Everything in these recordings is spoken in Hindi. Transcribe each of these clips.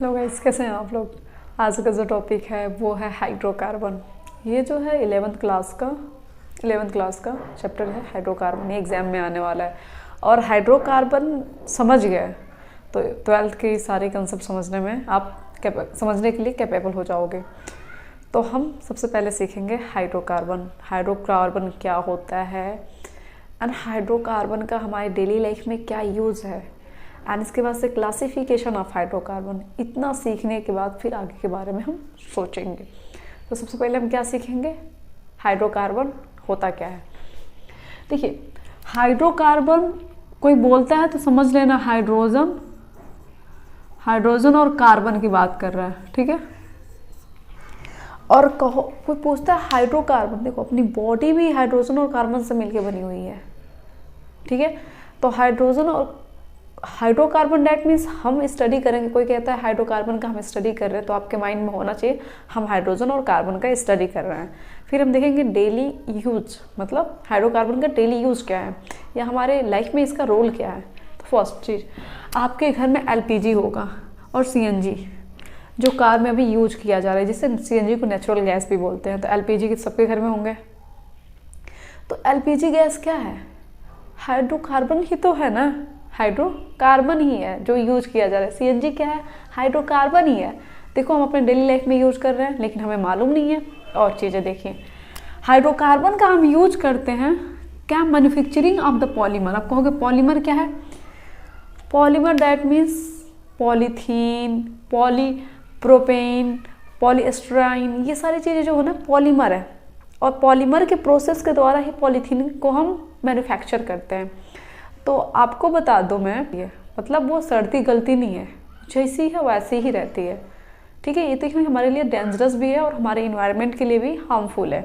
हेलो गाइस, कैसे हैं आप लोग। आज का जो टॉपिक है वो है हाइड्रोकार्बन। ये जो है 11th क्लास का चैप्टर है हाइड्रोकार्बन। ये एग्ज़ाम में आने वाला है। और हाइड्रोकार्बन समझ गए तो 12th के सारे कंसेप्ट समझने में आप समझने के लिए कैपेबल हो जाओगे। तो हम सबसे पहले सीखेंगे हाइड्रोकार्बन। हाइड्रोकार्बन क्या होता है एंड हाइड्रोकार्बन का हमारे डेली लाइफ में क्या यूज़ है एंड इसके बाद से क्लासिफिकेशन ऑफ हाइड्रोकार्बन। इतना सीखने के बाद फिर आगे के बारे में हम सोचेंगे। तो सबसे पहले हम क्या सीखेंगे, हाइड्रोकार्बन होता क्या है। देखिए, हाइड्रोकार्बन कोई बोलता है तो समझ लेना हाइड्रोजन और कार्बन की बात कर रहा है, ठीक है। और कहो कोई पूछता है हाइड्रोकार्बन, देखो अपनी बॉडी भी हाइड्रोजन और कार्बन से मिलकर बनी हुई है, ठीक है। तो हाइड्रोजन और हाइड्रोकार्बन डेट मीन्स हम स्टडी करेंगे। कोई कहता है हाइड्रोकार्बन का हम स्टडी कर रहे हैं तो आपके माइंड में होना चाहिए हम हाइड्रोजन और कार्बन का स्टडी कर रहे हैं। फिर हम देखेंगे डेली यूज, मतलब हाइड्रोकार्बन का डेली यूज क्या है या हमारे लाइफ में इसका रोल क्या है। तो फर्स्ट चीज़, आपके घर में एलपीजी होगा और सीएनजी जो कार में अभी यूज किया जा रहा है, जिससे सीएनजी को नेचुरल गैस भी बोलते हैं। तो एलपीजी सबके घर में होंगे। तो एलपीजी गैस क्या है, हाइड्रोकार्बन ही तो है ना, हाइड्रोकार्बन ही है जो यूज किया जा रहा है। सीएनजी क्या है, हाइड्रोकार्बन ही है। देखो हम अपने डेली लाइफ में यूज कर रहे हैं लेकिन हमें मालूम नहीं है। और चीज़ें देखिए, हाइड्रोकार्बन का हम यूज करते हैं क्या, मैन्युफैक्चरिंग ऑफ द पॉलीमर। आप कहोगे पॉलीमर क्या है, पॉलीमर दैट मीन्स पॉलीथीन, पॉलीप्रोपेन, पॉलीएस्टराइन, ये सारी चीज़ें जो है ना पॉलीमर है। और पॉलीमर के प्रोसेस के द्वारा ही पॉलीथीन को हम मैन्युफैक्चर करते हैं। तो आपको बता दो मैं, ये मतलब वो सड़ती गलती नहीं है, जैसी है वैसी ही रहती है, ठीक है। ये देखिए हमारे लिए डेंजरस भी है और हमारे इन्वायरमेंट के लिए भी हार्मफुल है।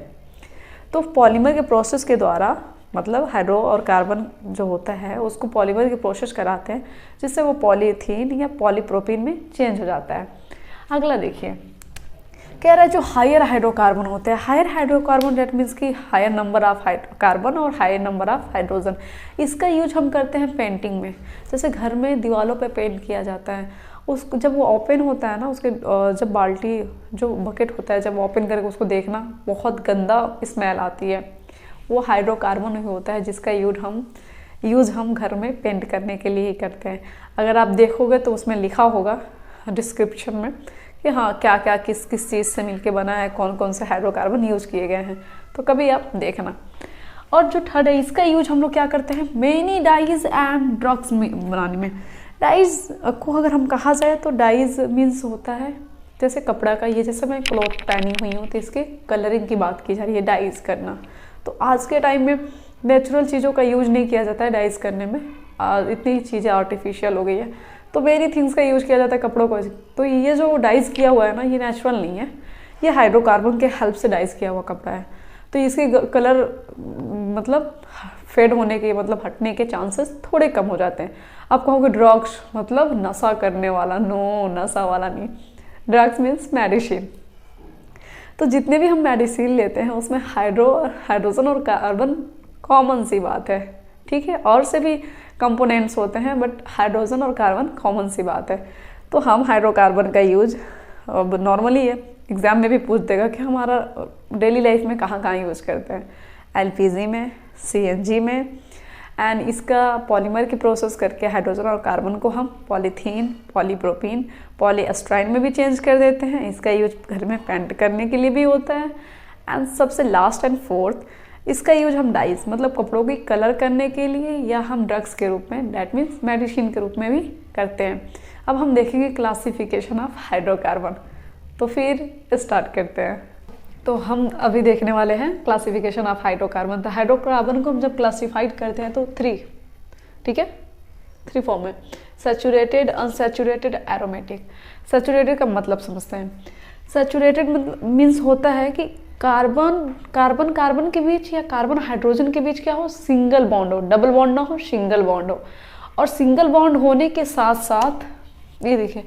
तो पॉलीमर के प्रोसेस के द्वारा, मतलब हाइड्रो और कार्बन जो होता है उसको पॉलीमर के प्रोसेस कराते हैं जिससे वो पॉलीथीन या पॉलीप्रोपीन में चेंज हो जाता है। अगला देखिए, कह रहा है जो हायर हाइड्रोकार्बन होते हैं, हायर हाइड्रोकार्बन डेट मीन्स कि हायर नंबर ऑफ कार्बन और हायर नंबर ऑफ हाइड्रोजन। इसका यूज हम करते हैं पेंटिंग में। जैसे घर में दीवारों पे पेंट किया जाता है, उसको जब वो ओपन होता है ना, उसके जब बाल्टी जो बकेट होता है जब ओपन करके उसको देखना बहुत गंदा स्मेल आती है, वो हाइड्रोकार्बन ही होता है जिसका यूज हम घर में पेंट करने के लिए ही करते हैं। अगर आप देखोगे तो उसमें लिखा होगा डिस्क्रिप्शन में कि हाँ क्या क्या किस किस चीज़ से मिलके बना है, कौन कौन से हाइड्रोकार्बन यूज किए गए हैं, तो कभी आप देखना। और जो थर्ड है, इसका यूज हम लोग क्या करते हैं, मेनी डाइज एंड ड्रग्स बनाने में। डाइज को अगर हम कहा जाए तो डाइज मीन्स होता है जैसे कपड़ा का, ये जैसे मैं क्लॉथ पहनी हुई हूँ तो इसके कलरिंग की बात की जा रही है, डाइज करना। तो आज के टाइम में नेचुरल चीज़ों का यूज नहीं किया जाता है डाइज करने में, इतनी चीज़ें आर्टिफिशियल हो गई है। तो वेरी थिंग्स का यूज किया जाता है कपड़ों को। तो ये जो डाइज किया हुआ है ना, ये नेचुरल नहीं है, ये हाइड्रोकार्बन के हेल्प से डाइज किया हुआ कपड़ा है। तो इसके कलर मतलब फेड होने के, मतलब हटने के चांसेस थोड़े कम हो जाते हैं। आप कहोगे ड्रग्स मतलब नशा करने वाला, नो नशा वाला नहीं, ड्रग्स मीन्स मेडिसिन। तो जितने भी हम मेडिसिन लेते हैं उसमें हाइड्रोजन और कार्बन कॉमन सी बात है, ठीक है। और से भी कंपोनेंट्स होते हैं बट हाइड्रोजन और कार्बन कॉमन सी बात है। तो हम हाइड्रोकार्बन का यूज अब नॉर्मली है, एग्जाम में भी पूछ देगा कि हमारा डेली लाइफ में कहाँ कहाँ यूज करते हैं, एलपीजी में, सीएनजी में। एंड इसका पॉलीमर की प्रोसेस करके हाइड्रोजन और कार्बन को हम पॉलीथीन, पॉलीप्रोपीन, पॉलीएस्टराइन में भी चेंज कर देते हैं। इसका यूज घर में पेंट करने के लिए भी होता है। एंड सबसे लास्ट एंड फोर्थ, इसका यूज हम डाइज मतलब कपड़ों की कलर करने के लिए या हम ड्रग्स के रूप में, डैट मीन्स मेडिसिन के रूप में भी करते हैं। अब हम देखेंगे क्लासिफिकेशन ऑफ हाइड्रोकार्बन। तो फिर स्टार्ट करते हैं। तो हम अभी देखने वाले हैं क्लासिफिकेशन ऑफ हाइड्रोकार्बन। तो हाइड्रोकार्बन को हम जब क्लासिफाइड करते हैं तो 3, ठीक है, 3 फॉर्म में, सैचुरेटेड, अनसैचुरेटेड, एरोमेटिक। सैचुरेटेड का मतलब समझते हैं। सैचुरेटेड मीन्स होता है कि कार्बन के बीच या कार्बन हाइड्रोजन के बीच क्या हो, सिंगल बॉन्ड हो, डबल बॉन्ड ना हो, सिंगल बॉन्ड हो। और सिंगल बॉन्ड होने के साथ साथ ये देखिए,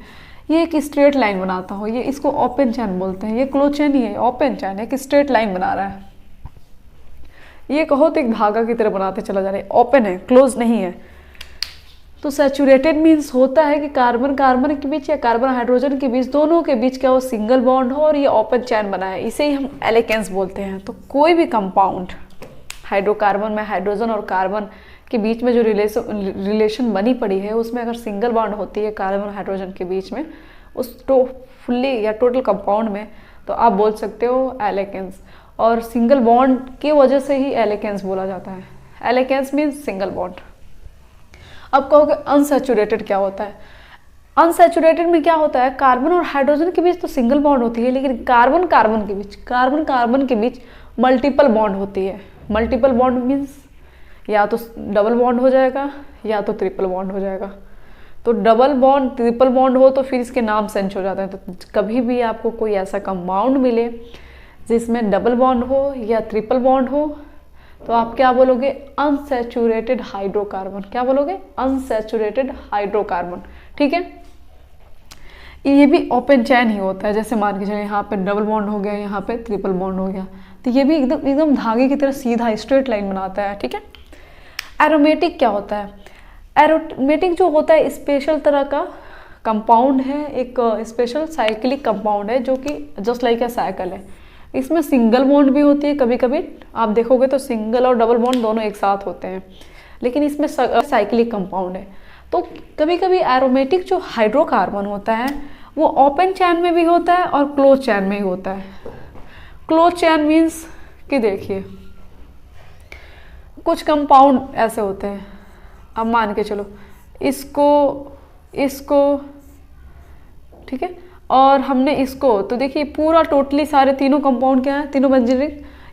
ये एक स्ट्रेट लाइन बनाता हो, ये इसको ओपन चैन बोलते हैं। ये क्लोज चैन ही है, ओपन चैन है, एक स्ट्रेट लाइन बना रहा है। ये कहो तो एक धागा की तरह बनाते चला जा रहा है, ओपन है, क्लोज नहीं है। तो सैचुरेटेड मीन्स होता है कि कार्बन कार्बन के बीच या कार्बन हाइड्रोजन के बीच, दोनों के बीच क्या वो सिंगल बॉन्ड हो और ये ओपन चैन बना है, इसे ही हम एल्केन्स बोलते हैं। तो कोई भी कंपाउंड हाइड्रोकार्बन में हाइड्रोजन और कार्बन के बीच में जो रिलेशन बनी पड़ी है, उसमें अगर सिंगल बॉन्ड होती है कार्बन हाइड्रोजन के बीच में, उस तो फुल्ली या टोटल कंपाउंड में, तो आप बोल सकते हो एल्केन्स। और सिंगल बॉन्ड की वजह से ही एल्केन्स बोला जाता है। Alkanes means single bond. अब कहोगे अनसैचुरेटेड क्या होता है? अनसैचुरेटेड में क्या होता है, कार्बन और हाइड्रोजन के बीच तो सिंगल बॉन्ड होती है, लेकिन कार्बन कार्बन के बीच मल्टीपल बॉन्ड होती है। मल्टीपल बॉन्ड मीन्स या तो डबल बॉन्ड हो जाएगा या तो ट्रिपल बॉन्ड हो जाएगा। तो डबल बॉन्ड ट्रिपल बॉन्ड हो तो फिर इसके नाम चेंज हो जाते हैं। तो कभी भी आपको कोई ऐसा कंपाउंड मिले जिसमें डबल बॉन्ड हो या ट्रिपल बॉन्ड हो, तो आप क्या बोलोगे? Unsaturated hydrocarbon. क्या बोलोगे? Unsaturated hydrocarbon. ठीक है, ये भी ओपन चैन ही होता है। जैसे मान के चलिए यहाँ पे डबल बॉन्ड हो गया, यहाँ पे ट्रिपल बॉन्ड हो गया, तो ये भी एकदम एकदम धागे की तरह सीधा स्ट्रेट लाइन बनाता है। ठीक है। एरोमेटिक क्या होता है? एरोमेटिक जो होता है स्पेशल तरह का कंपाउंड है, एक स्पेशल साइक्लिक कंपाउंड है जो कि जस्ट लाइक ए साइकिल है। इसमें सिंगल बॉन्ड भी होती है, कभी कभी आप देखोगे तो सिंगल और डबल बॉन्ड दोनों एक साथ होते हैं, लेकिन इसमें साइक्लिक कंपाउंड है। तो कभी कभी एरोमेटिक जो हाइड्रोकार्बन होता है वो ओपन चैन में भी होता है और क्लोज चैन में ही होता है। क्लोज चैन मीन्स कि देखिए कुछ कंपाउंड ऐसे होते हैं, अब मान के चलो इसको ठीक है, और हमने इसको, तो देखिए पूरा टोटली सारे तीनों कंपाउंड क्या है, तीनों बेंजीन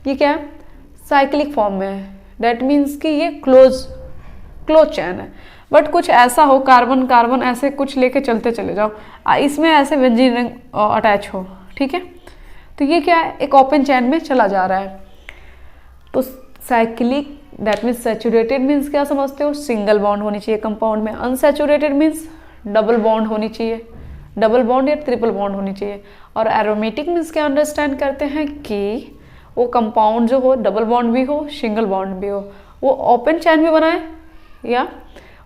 ये क्या है, साइक्लिक फॉर्म में है। डेट मीन्स कि ये क्लोज चैन है। बट कुछ ऐसा हो कार्बन कार्बन ऐसे कुछ लेके चलते चले जाओ, इसमें ऐसे बेंजीन अटैच हो, ठीक है, तो ये क्या है, एक ओपन चैन में चला जा रहा है। तो cyclic that means saturated means क्या समझते हो, सिंगल बॉन्ड होनी चाहिए कंपाउंड में। अनसैचुरेटेड मीन्स डबल बॉन्ड होनी चाहिए, डबल बॉन्ड या ट्रिपल बॉन्ड होनी चाहिए। और एरोमेटिक मीन्स क्या अंडरस्टैंड करते हैं कि वो कंपाउंड जो हो डबल बॉन्ड भी हो सिंगल बॉन्ड भी हो, वो ओपन चैन भी बनाए या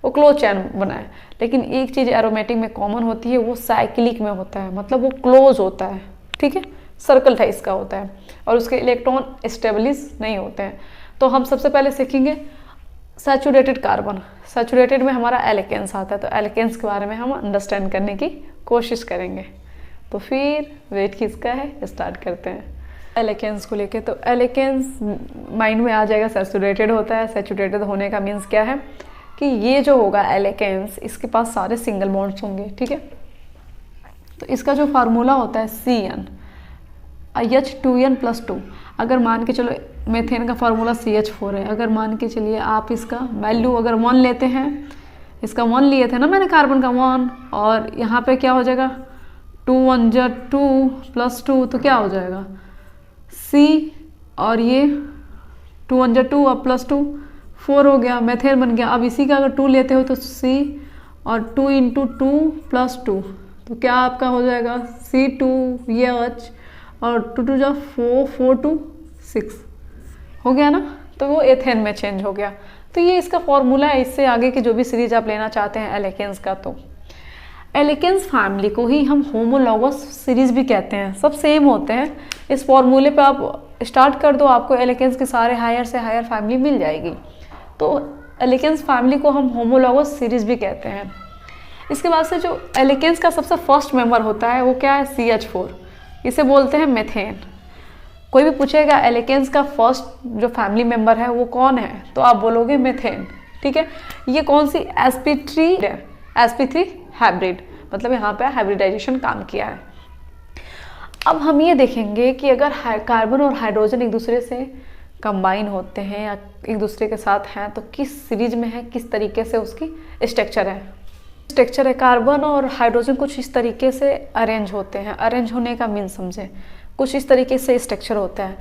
वो क्लोज चैन बनाए। लेकिन एक चीज़ एरोमेटिक में कॉमन होती है, वो साइक्लिक में होता है, मतलब वो क्लोज होता है, ठीक है, सर्कल टाइप का होता है और उसके इलेक्ट्रॉन स्टेबलिश नहीं होते हैं। तो हम सबसे पहले सीखेंगे सैचुरेटेड कार्बन। सैचुरेटेड में हमारा एल्केन्स आता है, तो एल्केन्स के बारे में हम अंडरस्टैंड करने की कोशिश करेंगे। तो फिर वेट किसका है, स्टार्ट करते हैं एल्केन्स को लेके। तो एल्केन्स माइंड में आ जाएगा, सैचुरेटेड होता है। सैचुरेटेड होने का मीन्स क्या है कि ये जो होगा एल्केन्स, इसके पास सारे सिंगल बॉन्ड्स होंगे, ठीक है। तो इसका जो फार्मूला होता है CN2N+2। अगर मान के चलो मेथेन का फार्मूला CH4 है, अगर मान के चलिए आप इसका वैल्यू अगर 1 लेते हैं, इसका 1 लिए थे ना मैंने कार्बन का 1, और यहाँ पे क्या हो जाएगा 2 1 जा 2 + 2, तो क्या हो जाएगा C, और ये 2 1 जा 2 और +2 4 हो गया, मेथेन बन गया। अब इसी का अगर 2 लेते हो तो C और 2 × 2 + 2, तो क्या आपका हो जाएगा C2H और 2 2 जा 4 4 2 6 हो गया ना। तो वो एथेन में चेंज हो गया। तो ये इसका फॉर्मूला है। इससे आगे की जो भी सीरीज आप लेना चाहते हैं एल्केन्स का, तो एल्केन्स फैमिली को ही हम होमोलॉगस सीरीज भी कहते हैं, सब सेम होते हैं। इस फॉर्मूले पे आप स्टार्ट कर दो, आपको एल्केन्स के सारे हायर से हायर फैमिली मिल जाएगी। तो एल्केन्स फैमिली को हम होमोलॉगस सीरीज भी कहते हैं। इसके बाद से जो एल्केन्स का सबसे फर्स्ट मेंबर होता है वो क्या है, CH4, इसे बोलते हैं मेथेन। कोई भी पूछेगा एल्केन्स का फर्स्ट जो फैमिली मेंबर है वो कौन है, तो आप बोलोगे मेथेन, ठीक है। ये कौन सी sp3 है, sp3 हाइब्रिड, मतलब यहाँ पे हाइब्रिडाइजेशन काम किया है। अब हम ये देखेंगे कि अगर कार्बन और हाइड्रोजन एक दूसरे से कंबाइन होते हैं या एक दूसरे के साथ हैं, तो किस सीरीज में है, किस तरीके से उसकी स्ट्रक्चर है। कार्बन और हाइड्रोजन कुछ इस तरीके से अरेंज होते हैं। अरेंज होने का मीन समझे, कुछ इस तरीके से स्ट्रक्चर होता है।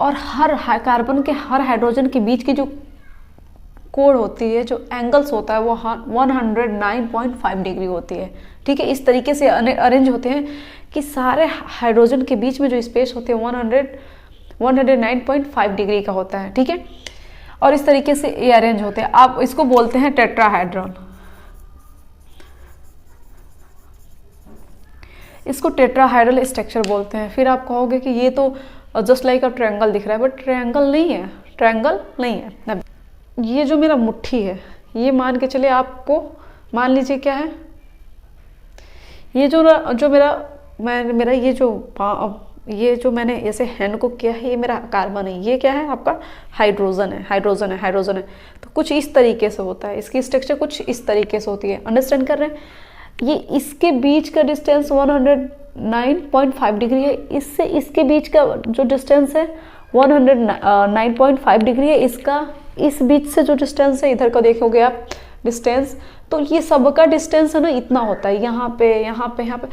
और हर कार्बन के हर हाइड्रोजन के बीच की जो कोण होती है, जो एंगल्स होता है, वो 109.5 डिग्री होती है, ठीक है। इस तरीके से अरेंज होते हैं कि सारे हाइड्रोजन के बीच में जो स्पेस होते हैं 109.5 डिग्री का होता है, ठीक है। और इस तरीके से ये अरेंज होते हैं। आप इसको बोलते हैं टेट्राहेड्रॉन। इसको टेट्राहाइड्रल स्ट्रक्चर बोलते हैं। फिर आप कहोगे कि ये तो जस्ट लाइक अ ट्रायंगल दिख रहा है, बट ट्रायंगल नहीं है, ट्रायंगल नहीं है। ये जो मेरा मुट्ठी है, ये मान के चले आपको, मान लीजिए क्या है, ये जो मेरा ये जो मैंने ऐसे हैंड को किया है, ये मेरा कार्बन है, ये क्या है आपका हाइड्रोजन है। तो कुछ इस तरीके से होता है, इसकी स्ट्रक्चर कुछ इस तरीके से होती है। अंडरस्टैंड कर रहे हैं? ये इसके बीच का डिस्टेंस 109.5 डिग्री है, इससे इसके बीच का जो डिस्टेंस है 109.5 डिग्री है। इसका इस बीच से जो डिस्टेंस है, इधर का देखोगे आप डिस्टेंस, तो ये सबका डिस्टेंस है ना इतना होता है, यहाँ पे।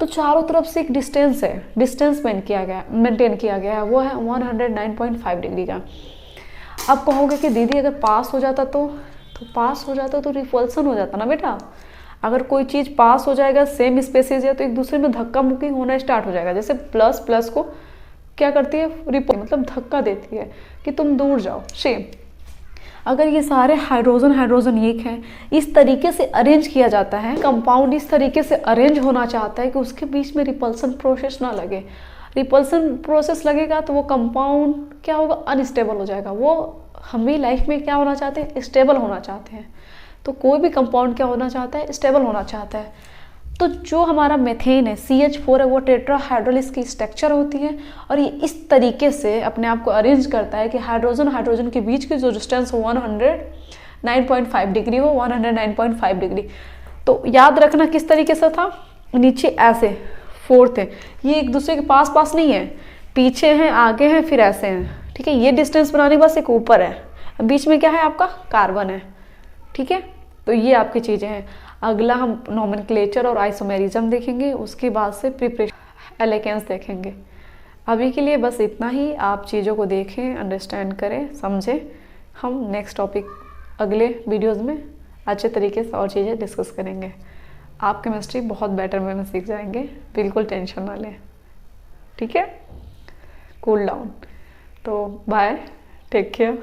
तो चारों तरफ से एक डिस्टेंस है, डिस्टेंस मेंटेन किया गया है, वो है 109.5 डिग्री का। अब कहोगे कि दीदी अगर पास हो जाता तो रिपल्सन हो जाता ना बेटा। अगर कोई चीज़ पास हो जाएगा, सेम स्पेसिस है, तो एक दूसरे में धक्का मुक्की होना स्टार्ट हो जाएगा। जैसे प्लस को क्या करती है, मतलब धक्का देती है कि तुम दूर जाओ। सेम अगर ये सारे हाइड्रोजन एक हैं, इस तरीके से अरेंज किया जाता है, कंपाउंड इस तरीके से अरेंज होना चाहता है कि उसके बीच में रिपल्सन प्रोसेस ना लगे। रिपल्सन प्रोसेस लगेगा तो वो कंपाउंड क्या होगा, अनस्टेबल हो जाएगा। वो हम भी लाइफ में क्या होना चाहते हैं, स्टेबल होना चाहते हैं। तो कोई भी कंपाउंड क्या होना चाहता है, स्टेबल होना चाहता है। तो जो हमारा मेथेन है, CH4 है, वो टेट्राहाइड्रल इसकी स्ट्रक्चर होती है, और ये इस तरीके से अपने आप को अरेंज करता है कि हाइड्रोजन के बीच की जो डिस्टेंस हो 109.5 डिग्री हो, 109.5 डिग्री। तो याद रखना किस तरीके से था, नीचे ऐसे फोर्थ है, ये एक दूसरे के पास नहीं है, पीछे हैं, आगे हैं, फिर ऐसे हैं। ठीक है, ये डिस्टेंस बनाने के बाद एक ऊपर है, बीच में क्या है आपका कार्बन है। ठीक है, तो ये आपकी चीज़ें हैं। अगला हम नोमेनक्लेचर और आइसोमेरिज्म देखेंगे, उसके बाद से प्रिपरेशन एलेकेंस देखेंगे। अभी के लिए बस इतना ही, आप चीज़ों को देखें, अंडरस्टैंड करें, समझें। हम नेक्स्ट टॉपिक अगले वीडियोस में अच्छे तरीके से और चीज़ें डिस्कस करेंगे। आप केमिस्ट्री बहुत बेटर वे में सीख जाएंगे, बिल्कुल टेंशन ना लें। ठीक है, कूल डाउन। तो बाय, टेक केयर।